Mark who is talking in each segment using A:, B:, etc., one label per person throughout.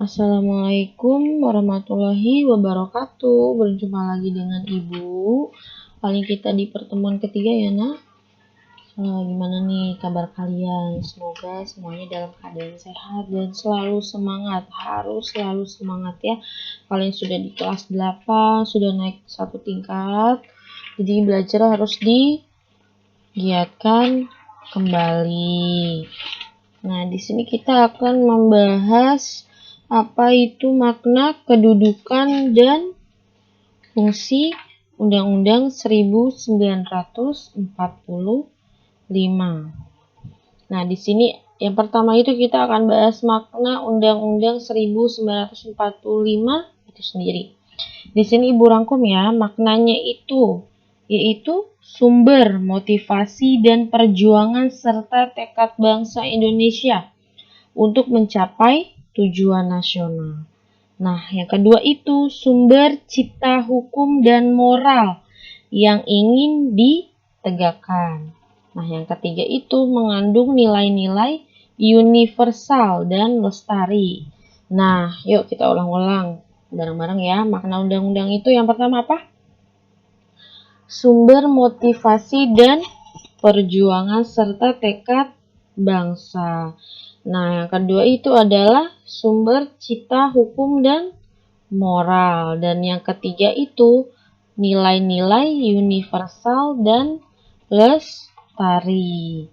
A: Assalamualaikum warahmatullahi wabarakatuh. Berjumpa lagi dengan Ibu. Paling kita di pertemuan ketiga ya nak. Gimana nih kabar kalian? Semoga semuanya dalam keadaan sehat dan selalu semangat. Harus selalu semangat ya. Kalian sudah di kelas 8, sudah naik satu tingkat. Jadi belajar harus digiatkan kembali. Nah, di sini kita akan membahas apa itu makna, kedudukan, dan fungsi Undang-Undang 1945. Nah, di sini yang pertama itu kita akan bahas makna Undang-Undang 1945 itu sendiri. Di sini Ibu rangkum ya, maknanya itu yaitu sumber motivasi dan perjuangan serta tekad bangsa Indonesia untuk mencapai tujuan nasional. Nah, yang kedua itu sumber cipta hukum dan moral yang ingin ditegakkan. Nah, yang ketiga itu mengandung nilai-nilai universal dan lestari. Nah, yuk kita ulang-ulang bareng-bareng ya. Makna undang-undang itu yang pertama apa? Sumber motivasi dan perjuangan serta tekad bangsa. Nah, yang kedua itu adalah sumber cipta hukum dan moral. Dan yang ketiga itu nilai-nilai universal dan lestari.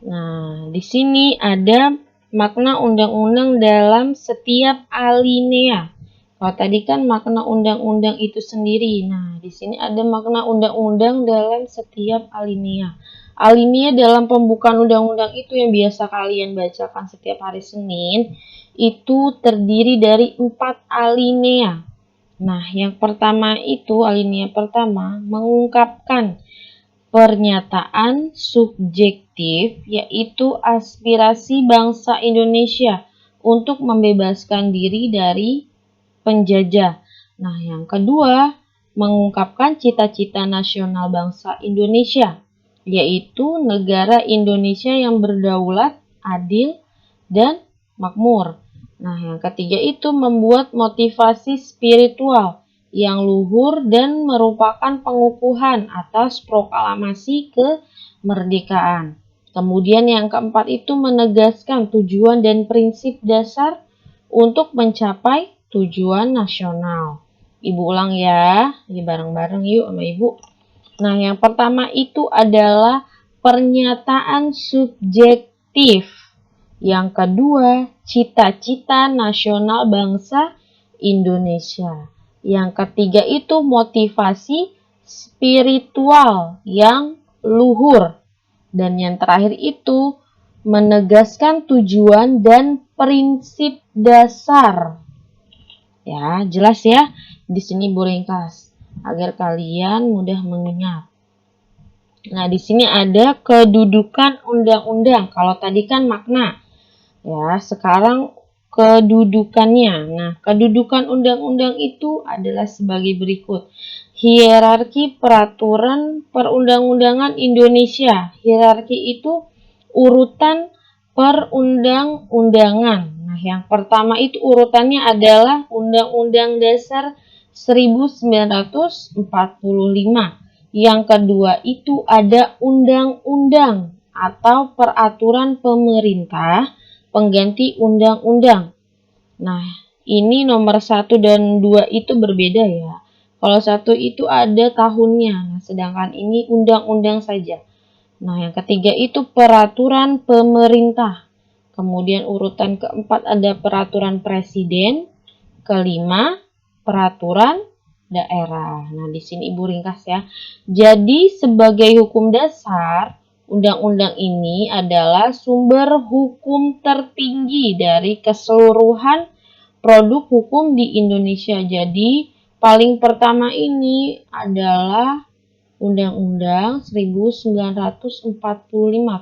A: Nah, di sini ada makna undang-undang dalam setiap alinea. Kalau tadi kan makna undang-undang itu sendiri. Nah, di sini ada makna undang-undang dalam setiap alinea. Alinea dalam pembukaan undang-undang itu yang biasa kalian bacakan setiap hari Senin, itu terdiri dari 4 alinea. Nah, yang pertama itu alinea pertama mengungkapkan pernyataan subjektif, yaitu aspirasi bangsa Indonesia untuk membebaskan diri dari penjajah. Nah, yang kedua, mengungkapkan cita-cita nasional bangsa Indonesia, yaitu negara Indonesia yang berdaulat, adil, dan makmur. Nah, yang ketiga itu membuat motivasi spiritual yang luhur dan merupakan pengukuhan atas proklamasi kemerdekaan. Kemudian yang keempat itu menegaskan tujuan dan prinsip dasar untuk mencapai tujuan nasional. Ibu ulang ya, bareng-bareng yuk sama Ibu. Nah, yang pertama itu adalah pernyataan subjektif. Yang kedua, cita-cita nasional bangsa Indonesia. Yang ketiga itu motivasi spiritual yang luhur. Dan yang terakhir itu menegaskan tujuan dan prinsip dasar. Ya, jelas ya. Di sini Ibu ringkas agar kalian mudah mengingat. Nah, di sini ada kedudukan undang-undang. Kalau tadi kan makna. Ya, sekarang kedudukannya. Nah, kedudukan undang-undang itu adalah sebagai berikut. Hierarki peraturan perundang-undangan Indonesia. Hierarki itu urutan perundang-undangan. Nah, yang pertama itu urutannya adalah Undang-Undang Dasar 1945. Yang kedua itu ada undang-undang atau peraturan pemerintah pengganti undang-undang. Nah, ini nomor 1 dan 2 itu berbeda ya. Kalau 1 itu ada tahunnya, nah, sedangkan ini undang-undang saja. Nah, yang ketiga itu peraturan pemerintah. Kemudian urutan keempat ada peraturan presiden. Kelima, peraturan daerah. Nah, di sini Ibu ringkas ya. Jadi, sebagai hukum dasar, undang-undang ini adalah sumber hukum tertinggi dari keseluruhan produk hukum di Indonesia. Jadi, paling pertama ini adalah Undang-Undang 1945,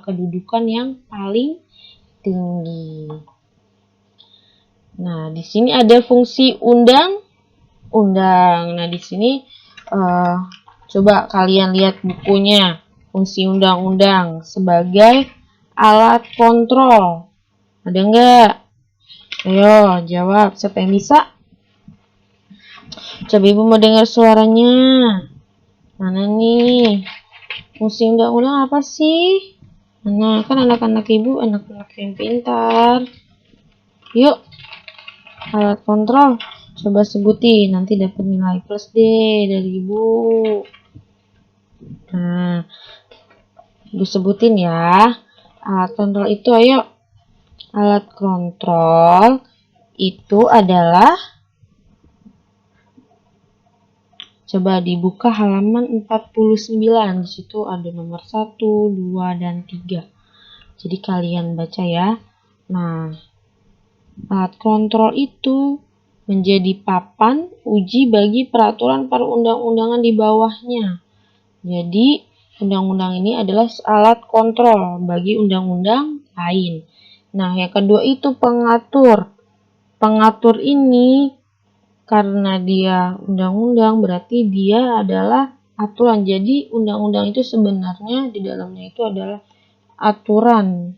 A: kedudukan yang paling tinggi. Nah, di sini ada fungsi undang-undang. Nah, di sini coba kalian lihat bukunya. Fungsi undang-undang sebagai alat kontrol. Ada enggak? Ayo, jawab. Siapa yang bisa? Coba Ibu mau dengar suaranya. Mana nih? Fungsi undang-undang apa sih? Mana? Kan anak-anak Ibu anak-anak yang pintar. Yuk, alat kontrol. Coba sebutin, nanti dapat nilai plus deh dari Ibu. Nah, Ibu sebutin ya. Alat kontrol itu, ayo. Alat kontrol itu adalah, coba dibuka halaman 49. Di situ ada nomor 1, 2, dan 3. Jadi kalian baca ya. Nah, alat kontrol itu menjadi papan uji bagi peraturan perundang-undangan di bawahnya. Jadi, undang-undang ini adalah alat kontrol bagi undang-undang lain. Nah, yang kedua itu pengatur. Pengatur ini karena dia undang-undang berarti dia adalah aturan. Jadi, undang-undang itu sebenarnya di dalamnya itu adalah aturan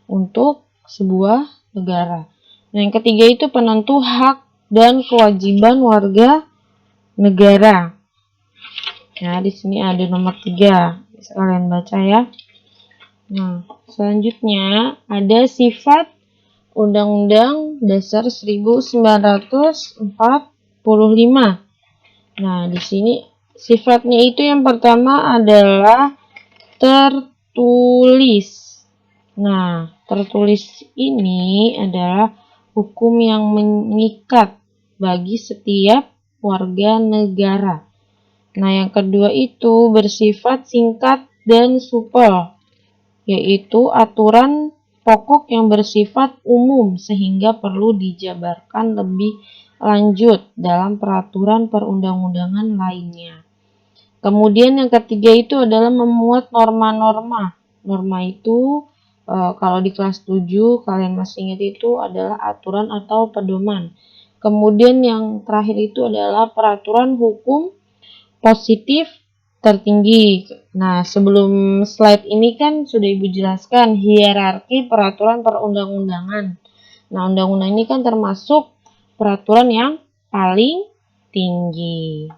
A: untuk sebuah negara. Nah, yang ketiga itu penentu hak dan kewajiban warga negara. Nah, di sini ada nomor 3. Bisa kalian baca ya. Nah, selanjutnya ada sifat Undang-Undang Dasar 1945. Nah, di sini sifatnya itu yang pertama adalah tertulis. Nah, tertulis ini adalah hukum yang mengikat bagi setiap warga negara. Nah, yang kedua itu bersifat singkat dan supel, yaitu aturan pokok yang bersifat umum sehingga perlu dijabarkan lebih lanjut dalam peraturan perundang-undangan lainnya. Kemudian yang ketiga itu adalah memuat norma-norma. Norma itu kalau di kelas 7 kalian masih ingat itu adalah aturan atau pedoman. Kemudian yang terakhir itu adalah peraturan hukum positif tertinggi. Nah, sebelum slide ini kan sudah Ibu jelaskan hierarki peraturan perundang-undangan. Nah, undang-undang ini kan termasuk peraturan yang paling tinggi.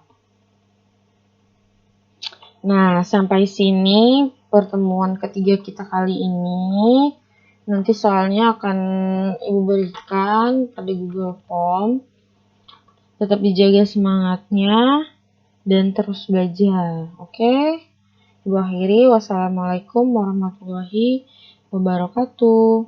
A: Nah, sampai sini pertemuan ketiga kita kali ini. Nanti soalnya akan Ibu berikan pada Google Form. Tetap dijaga semangatnya dan terus belajar. Oke? Ibu akhiri. Wassalamualaikum warahmatullahi wabarakatuh.